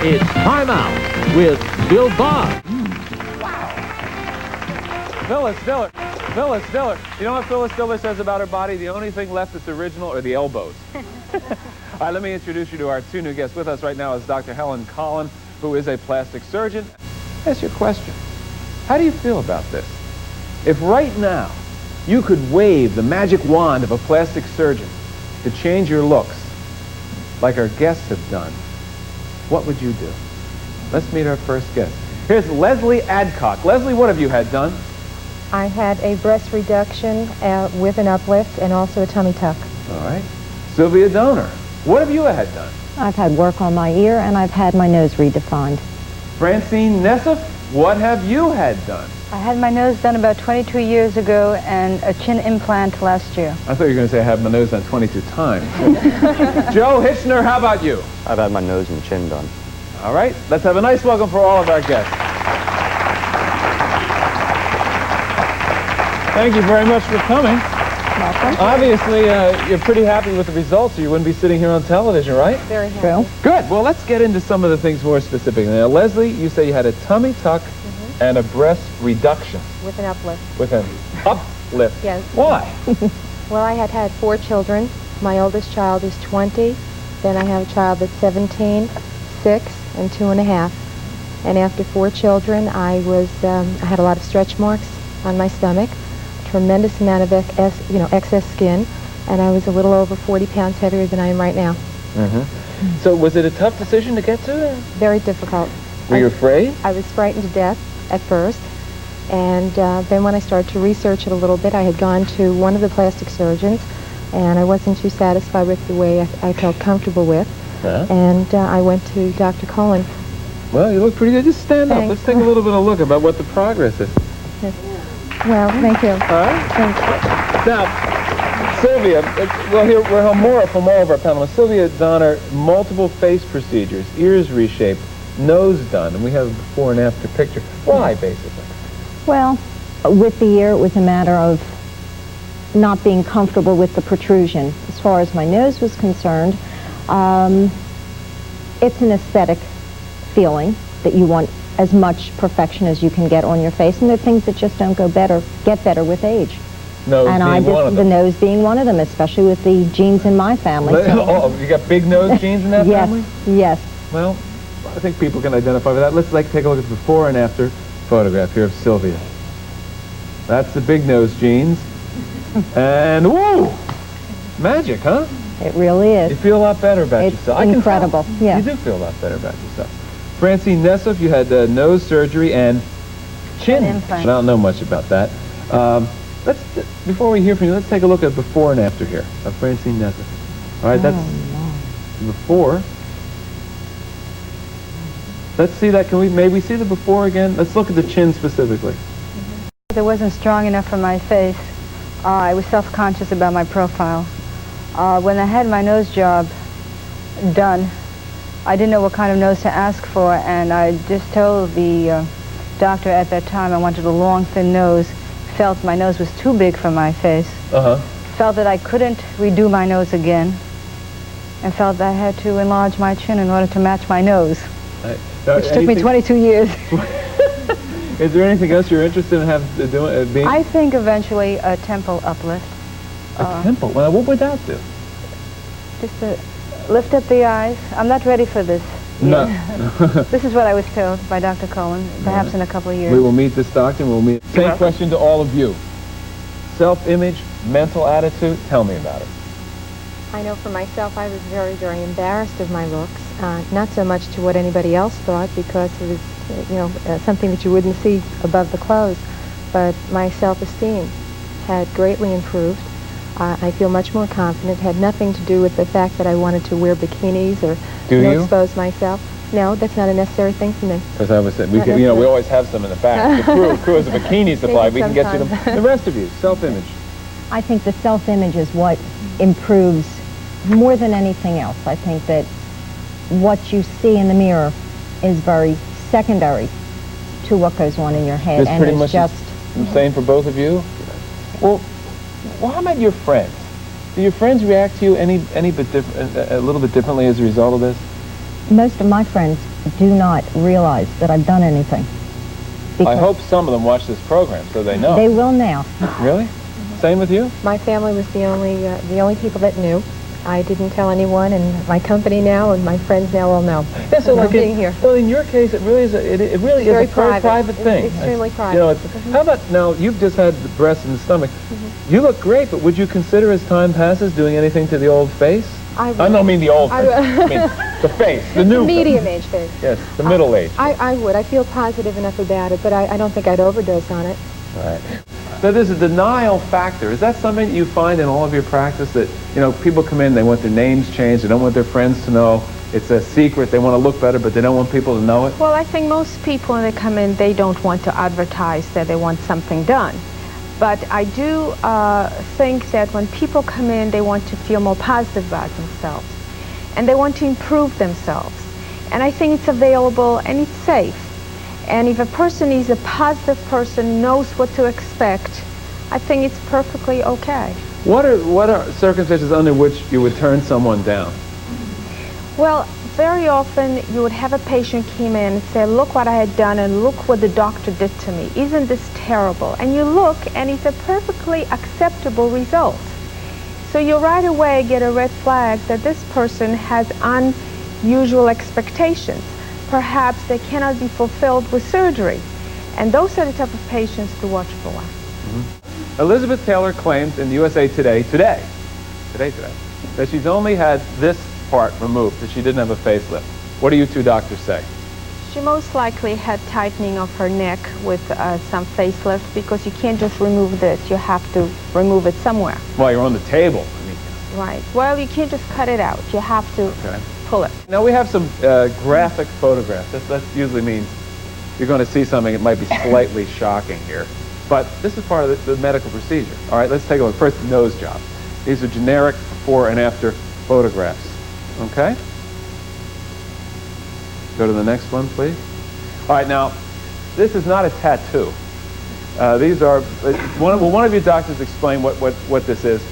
It's Time Out with Bill Boggs. Phyllis Diller. You know what Phyllis Diller says about her body? The only thing left that's original are the elbows. All right, let me introduce you to our two new guests. With us right now is Dr. Helen Colen, who is a plastic surgeon. Ask your question. How do you feel about this? If right now you could wave the magic wand of a plastic surgeon to change your looks, like our guests have done, what would you do? Let's meet our first guest. Here's Leslie Adcock. Leslie, what have you had done? I had a breast reduction with an uplift and also a tummy tuck. All right. Sylvia Donor, what have you had done? I've had work on my ear and I've had my nose redefined. Francine Nessif, what have you had done? I had my nose done about 22 years ago and a chin implant last year. I thought you were going to say I had my nose done 22 times. Joe Hitchner, how about you? I've had my nose and chin done. All right. Let's have a nice welcome for all of our guests. Thank you very much for coming. Welcome. Obviously, you're pretty happy with the results, or you wouldn't be sitting here on television, right? Very happy. True. Good. Well, let's get into some of the things more specifically. Now, Leslie, you say you had a tummy tuck and a breast reduction. With an uplift. With an uplift. Yes. Why? Well, I had 4 children. My oldest child is 20. Then I have a child that's 17, 6, and 2.5. And after 4 children, I had a lot of stretch marks on my stomach, tremendous amount of excess skin, and I was a little over 40 pounds heavier than I am right now. So was it a tough decision to get to? Very difficult. Were you afraid? I was frightened to death at first, and then when I started to research it a little bit, I had gone to one of the plastic surgeons, and I wasn't too satisfied with the way I felt comfortable with, and I went to Dr. Colen. Well, you look pretty good. Just stand up. Thanks. Let's take a little bit of a look about what the progress is. Well, thank you. All right. Thank you. Now, Sylvia, we'll hear more from all of our panelists. Sylvia Donner, multiple face procedures, ears reshaped, nose done, and we have a before and after picture. Why, basically? Well, with the ear, it was a matter of not being comfortable with the protrusion. As far as my nose was concerned, it's an aesthetic feeling that you want as much perfection as you can get on your face, and there are things that just don't get better with age. Nose and being one of them. The nose being one of them, especially with the genes in my family. Oh, you got big nose genes in that yes, family? Yes. Well, I think people can identify with that. Let's take a look at the before and after photograph here of Sylvia. That's the big nose genes. And whoa! Magic, huh? It really is. You feel a lot better about yourself. Incredible. Yeah. You do feel a lot better about yourself. Francine Nessif, you had nose surgery and chin implant. I don't know much about that. Before we hear from you, let's take a look at before and after here of Francine Nessif. All right, that's before. Let's see that. May we see the before again? Let's look at the chin specifically. It wasn't strong enough for my face. I was self-conscious about my profile. When I had my nose job done, I didn't know what kind of nose to ask for, and I just told the doctor at that time I wanted a long, thin nose. Felt my nose was too big for my face. Felt that I couldn't redo my nose again, and felt that I had to enlarge my chin in order to match my nose, which took me 22 years. Is there anything else you're interested in doing? I think eventually a temple uplift. A temple? Well, what would that do? Just to lift up the eyes. I'm not ready for this. No. This is what I was told by Dr. Colen, perhaps in a couple of years. We will meet this doctor, and we'll meet. Same question to all of you. Self-image, mental attitude, tell me about it. I know for myself, I was very, very embarrassed of my looks. Not so much to what anybody else thought, because it was, something that you wouldn't see above the clothes. But my self-esteem had greatly improved. I feel much more confident. It had nothing to do with the fact that I wanted to wear bikinis or expose myself. No, that's not a necessary thing for me. Because I was saying, we always have some in the back. The crew has a bikini supply. We can get you them. The rest of you, self-image. I think the self-image is what improves more than anything else. I think that what you see in the mirror is very secondary to what goes on in your head. It's pretty much just the same for both of you? Well, how about your friends? Do your friends react to you a little bit differently as a result of this? Most of my friends do not realize that I've done anything. I hope some of them watch this program so they know. They will now. Really? Same with you? My family was the only people that knew. I didn't tell anyone, and my company now and my friends now all know. Yeah, so like being here. Well, in your case, it really is. It really is Very a very private thing. It's extremely private. You know, how about now? You've just had the breast and the stomach. You look great, but would you consider, as time passes, doing anything to the old face? I don't mean the old face. I mean the face, the new medium-age face. Yes, the middle age. I would. I feel positive enough about it, but I don't think I'd overdose on it. Right. So there's a denial factor. Is that something you find in all of your practice, that, you know, people come in, they want their names changed, they don't want their friends to know, it's a secret, they want to look better, but they don't want people to know it? Well, I think most people when they come in, they don't want to advertise that they want something done. But I do think that when people come in, they want to feel more positive about themselves, and they want to improve themselves. And I think it's available and it's safe. And if a person is a positive person, knows what to expect, I think it's perfectly okay. What are circumstances under which you would turn someone down? Well, very often you would have a patient come in and say, look what I had done and look what the doctor did to me. Isn't this terrible? And you look and it's a perfectly acceptable result. So you right away get a red flag that this person has unusual expectations. Perhaps they cannot be fulfilled with surgery. And those are the type of patients to watch for. Elizabeth Taylor claims in USA Today, that she's only had this part removed, that she didn't have a facelift. What do you two doctors say? She most likely had tightening of her neck with some facelift, because you can't just remove this. You have to remove it somewhere. Well, you're on the table. Right. Well, you can't just cut it out. You have to pull it. Now we have some graphic photographs. That usually means you're going to see something that might be slightly shocking here. But this is part of the medical procedure. All right, let's take a look. First, nose job. These are generic before and after photographs. Okay? Go to the next one, please. All right, now, this is not a tattoo. These are, one of you doctors explain what this is.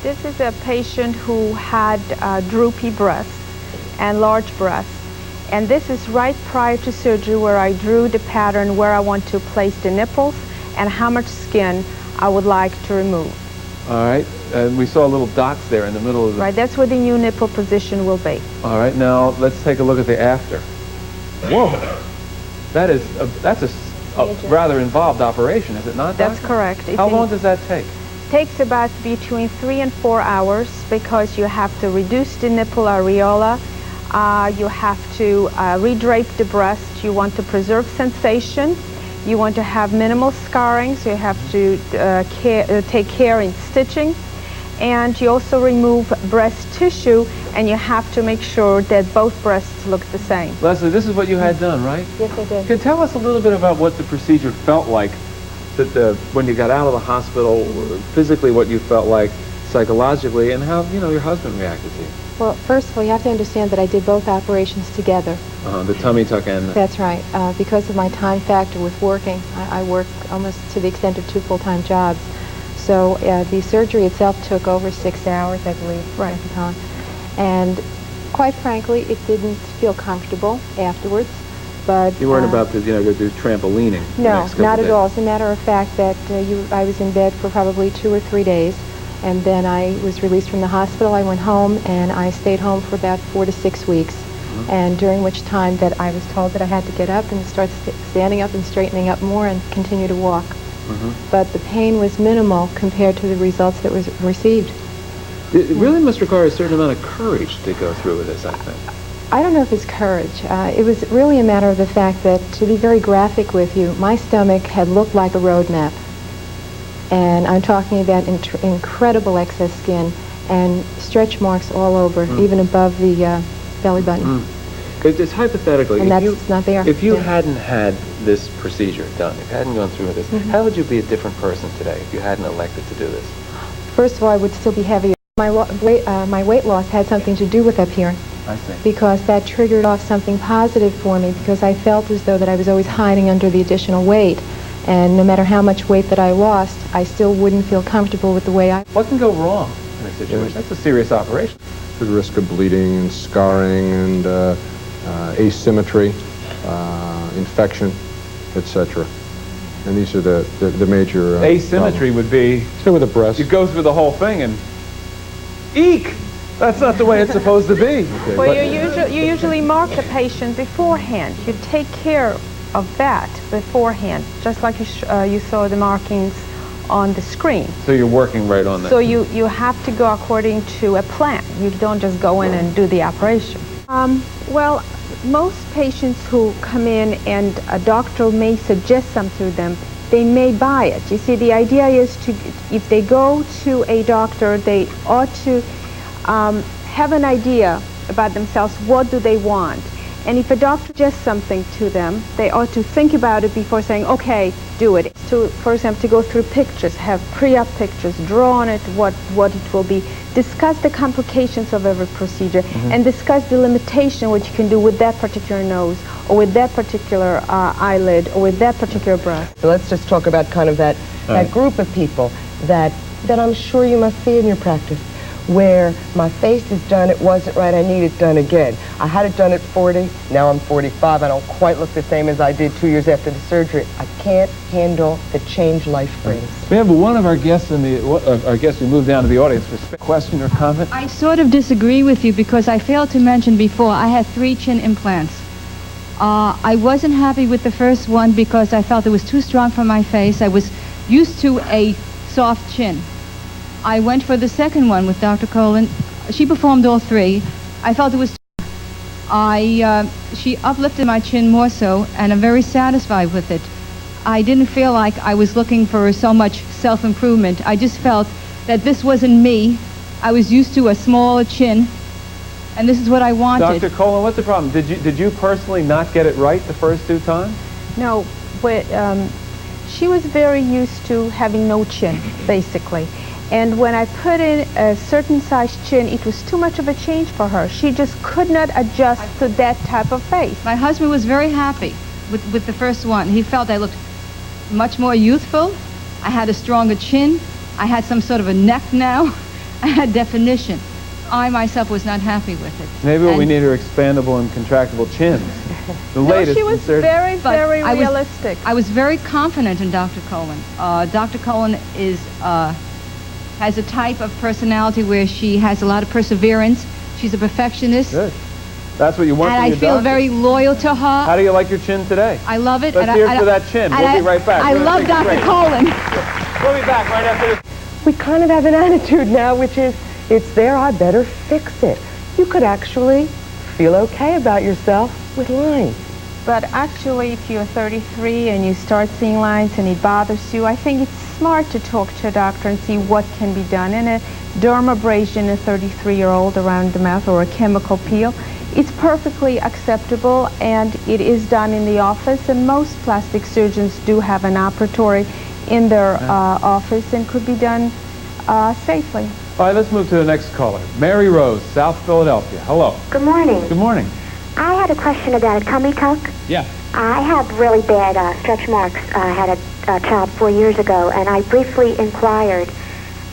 This is a patient who had droopy breasts and large breasts. And this is right prior to surgery, where I drew the pattern where I want to place the nipples and how much skin I would like to remove. All right, and we saw little dots there in the middle of the... Right, that's where the new nipple position will be. All right, now let's take a look at the after. Whoa, that's a rather involved operation, is it not, That's Doctor? correct. How long does that take? Takes about between 3 and 4 hours, because you have to reduce the nipple areola, you have to redrape the breast, you want to preserve sensation, you want to have minimal scarring, so you have to take care in stitching, and you also remove breast tissue, and you have to make sure that both breasts look the same. Leslie, this is what you had done, right? Yes, I did. Can you tell us a little bit about what the procedure felt like, when you got out of the hospital, physically what you felt like, psychologically, and how, you know, your husband reacted to you? Well, first of all, you have to understand that I did both operations together. The tummy tuck and... That's right. Because of my time factor with working, I work almost to the extent of 2 full-time jobs. So the surgery itself took over 6 hours, I believe, at the time. And quite frankly, it didn't feel comfortable afterwards. But you weren't about to, go do trampolining? No, not at all. As a matter of fact, that I was in bed for probably 2 or 3 days. And then I was released from the hospital. I went home, and I stayed home for about 4 to 6 weeks. And during which time that I was told that I had to get up and start standing up and straightening up more and continue to walk. But the pain was minimal compared to the results that was received. It really must require a certain amount of courage to go through with this, I think. I don't know if it's courage. It was really a matter of the fact that, to be very graphic with you, my stomach had looked like a road map. And I'm talking about incredible excess skin and stretch marks all over, even above the belly button. It's hypothetically, and that's not there. If you hadn't had this procedure done, if you hadn't gone through with this, how would you be a different person today if you hadn't elected to do this? First of all, I would still be heavier. My weight loss had something to do with up here. I see. Because that triggered off something positive for me, because I felt as though that I was always hiding under the additional weight. And no matter how much weight that I lost, I still wouldn't feel comfortable with the way I... What can go wrong in a situation? That's a serious operation. The risk of bleeding and scarring and asymmetry, infection, etc. And these are the major asymmetry problems. would be, So with the breast. you go through the whole thing and eek! That's not the way it's supposed to be. Okay, Well, but- you usually mark the patient beforehand. You take care of that beforehand, just like you saw the markings on the screen. So you're working right on that. So you have to go according to a plan. You don't just go in and do the operation. Well, most patients who come in and a doctor may suggest something to them, they may buy it. You see, the idea is to, if they go to a doctor, they ought to have an idea about themselves. What do they want? And if a doctor suggests something to them, they ought to think about it before saying, okay, do it. To, for example, to go through pictures, have pre-op pictures, draw on it what it will be, discuss the complications of every procedure, and discuss the limitation, what you can do with that particular nose, or with that particular eyelid, or with that particular breast. So let's just talk about kind of that group of people that I'm sure you must see in your practice, where my face is done, it wasn't right, I need it done again. I had it done at 40, now I'm 45, I don't quite look the same as I did 2 years after the surgery. I can't handle the change life brings. We have one of our guests our guests who moved down to the audience for a question or comment. I sort of disagree with you because I failed to mention before I had 3 chin implants. I wasn't happy with the first one because I felt it was too strong for my face. I was used to a soft chin. I went for the second one with Dr. Colen. She performed all 3. I felt it was she uplifted my chin more so, and I'm very satisfied with it. I didn't feel like I was looking for so much self-improvement. I just felt that this wasn't me. I was used to a smaller chin, and this is what I wanted. Dr. Colen, what's the problem? Did you personally not get it right the first 2 times? No, but she was very used to having no chin, basically. And when I put in a certain size chin, it was too much of a change for her. She just could not adjust to that type of face. My husband was very happy with the first one. He felt I looked much more youthful. I had a stronger chin. I had some sort of a neck now. I had definition. I myself was not happy with it. Maybe what we need are expandable and contractable chins. The latest she was very, very realistic. I was very confident in Dr. Colen. Dr. Colen has a type of personality where she has a lot of perseverance. She's a perfectionist. Good. That's what you want and from your I feel doctor. very loyal to her. How do you like your chin today? I love it. Let's hear it for that chin. We'll be right back. I love Dr. Colen. We'll be back right after this. We kind of have an attitude now, which is, it's there, I better fix it. You could actually feel okay about yourself with lines. But actually, if you're 33 and you start seeing lines and it bothers you, I think it's smart to talk to a doctor and see what can be done. And a dermabrasion in a 33-year-old around the mouth, or a chemical peel, it's perfectly acceptable, and it is done in the office. And most plastic surgeons do have an operatory in their office, and could be done safely. All right, let's move to the next caller. Mary Rose, South Philadelphia. Hello. Good morning. Good morning. I had a question about a tummy tuck. Yeah. I have really bad stretch marks. I had a child 4 years ago, and I briefly inquired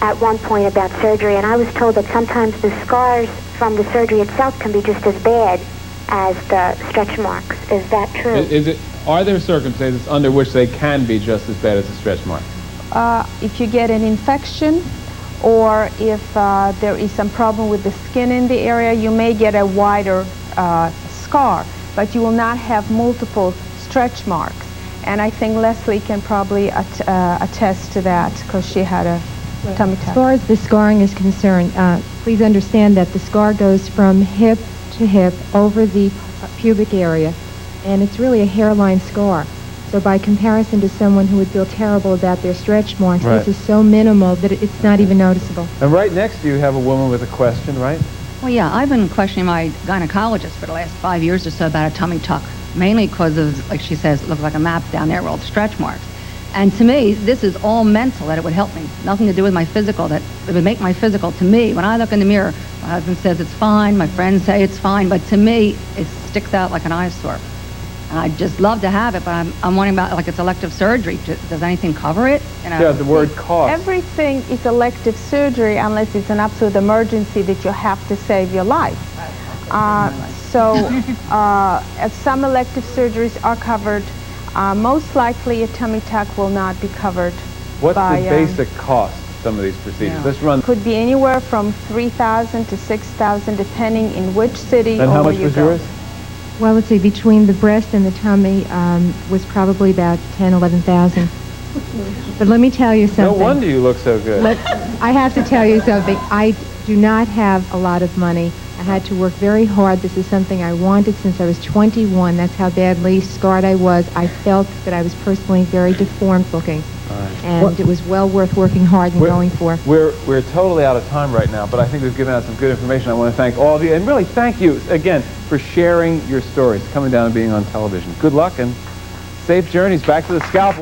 at one point about surgery, and I was told that sometimes the scars from the surgery itself can be just as bad as the stretch marks. Is that true? Are there circumstances under which they can be just as bad as the stretch marks? If you get an infection, or if there is some problem with the skin in the area, you may get a wider scar, but you will not have multiple stretch marks. And I think Leslie can probably attest to that, because she had a tummy tuck. As far as the scarring is concerned, please understand that the scar goes from hip to hip over the pubic area, and it's really a hairline scar. So by comparison to someone who would feel terrible about their stretch marks, Right. this is so minimal that it's not even noticeable. And right next to you have a woman with a question, right? Well, yeah, I've been questioning my gynecologist for the last 5 years or so about a tummy tuck, mainly because of, like she says, it looks like a map down there with all the stretch marks. And to me, this is all mental, that it would help me. Nothing to do with my physical, that it would make my physical. To me, when I look in the mirror, my husband says it's fine, my friends say it's fine, but to me, it sticks out like an eyesore. And I'd just love to have it, but I'm wondering about, like, it's elective surgery. Does anything cover it? You know? Yeah, the word cost. Everything is elective surgery unless it's an absolute emergency that you have to save your life. Some elective surgeries are covered. Most likely a tummy tuck will not be covered. What's by, the basic cost of some of these procedures? Yeah. Let's run. Could be anywhere from $3,000 to $6,000 depending in which city And or how where much you was go. yours? Well, let's see, between the breast and the tummy was probably about 10, 11,000. But let me tell you something. No wonder you look so good. I have to tell you something. I do not have a lot of money. I had to work very hard. This is something I wanted since I was 21. That's how badly scarred I was. I felt that I was personally very deformed looking. And it was well worth working hard and going for. We're totally out of time right now, but I think we've given out some good information. I want to thank all of you, and really thank you again for sharing your stories, coming down and being on television. Good luck and safe journeys back to the scalpel.